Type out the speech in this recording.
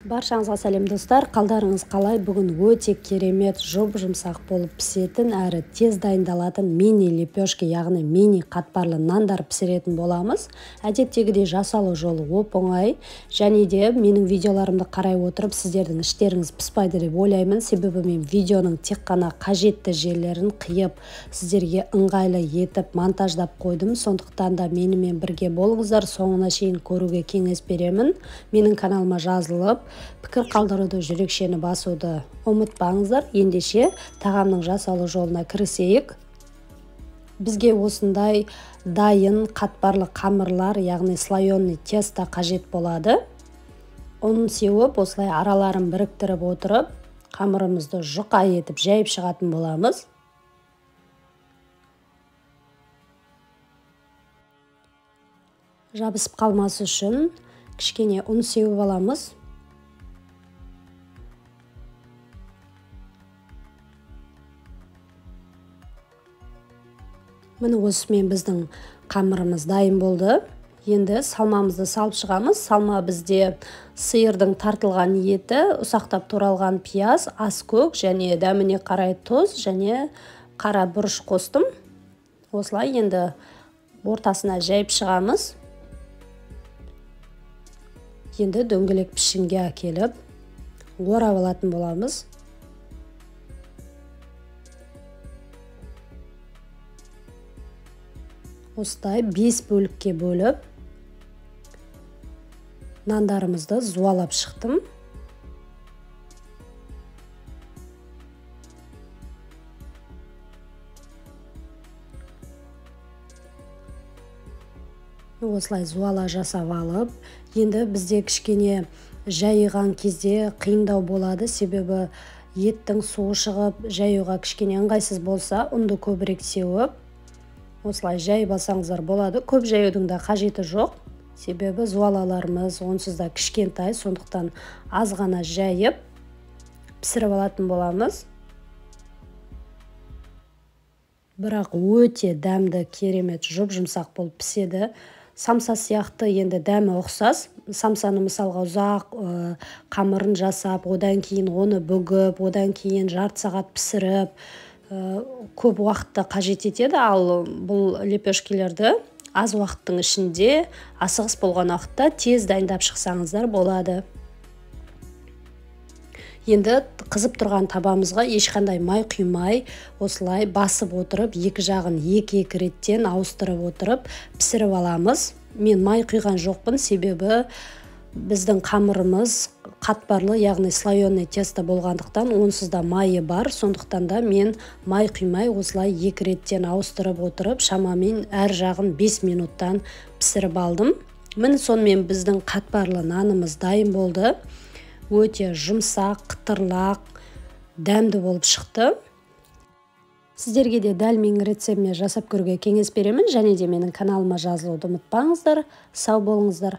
Баршаңызға сәлем достар, қалдарыңыз қалай? Бүгін өте керемет, жұп-жұмсақ болып пісетін әрі тез дайындалатын мини лепешка, яғни мини қатпарлы нандар пісіретін боламыз. Әдеттегідей жасалу жолы оп-оңай, және де менің видеоларымды қарай отырып сіздердің іштеріңіз піспайды деп ойлаймын. Себебі мен видеоның тек қана қажетті жерлерін қиып, сіздерге ыңғайлы етіп монтаждап қойдым. Сондықтан да менімен бірге болыңыздар, соңына шейін көруге кеңес беремін. Менің каналыма жазылып, пікір қалдыруды, жүрекшені басуды ұмытпаңыздар. Ендеше тағамның жасалу жолына кірісейік. Бізге осындай дайын қатпарлы қамырлар, яғни слоеный тесто қажет болады. Оның сеуіп, осылай араларын біріктіріп отырып, қамырымызды жұқа етіп жайып шығатын боламыз. Жабысып қалмасы үшін кішкене ұн сеуіп аламыз. Міне осымен біздің қамырымыз дайын болды. Енді салмамызды салып шығамыз. Салма бізде сиырдың тартылған еті, ұсақтап туралған пияз, аскөк және дәміне қарай тұз және қара бұрыш қостым. Осылай енді ортасына жайып шығамыз. Енді дөңгелек пішінге әкеліп орап алатын боламыз. Осылай 5 бөлікке бөліп, нандарымызды зуалап шықтым. Осылай зуала жасап алып, енді бізде кішкене жайыған кезде қиындау болады, себебі еттің суы шығып, жаюға кішкене ыңғайсыз болса, ұнды көбірек сеуіп, осылай жайып алсаңыздар болады. Көп жаюдың да қажеті жоқ, себебі зуалаларымыз онсыз да кішкентай, сондықтан аз ғана жайып пісіріп алатын боламыз. Бірақ өте дәмді, керемет, жұп-жұмсақ болып піседі. Самса сияқты енді дәмі ұқсас. Самсаны мысалға ұзақ қамырын жасап, одан кейін оны бүгіп, одан кейін жарты сағат пісіріп, көп уақытты қажет етеді, ал бұл лепешкелерді аз уақыттың ішінде, асығыс болған уақытта тез дайындап шықсаңыздар болады. Енді қызып тұрған табамызға ешқандай май құймай, осылай басып отырып, екі жағын екі реттен ауыстырып отырып пісіріп аламыз. Мен май құйған жоқпын, себебі біздің қамырымыз қатпарлы, яғни слоеный тесто болғандықтан онсыз да майы бар. Сондықтан да мен май құймай осылай екі реттен ауыстырып отырып, шамамен әр жағын 5 минуттан пісіріп алдым. Міне сонымен біздің қатпарлы нанымыз дайын болды. Өте жұмсақ, қытырлақ, дәмді болып шықты. Сіздерге де дәл менің рецептіме жасап көруге кеңес беремін, және де менің каналыма жазылуды ұмытпаңыздар. Сау болыңыздар.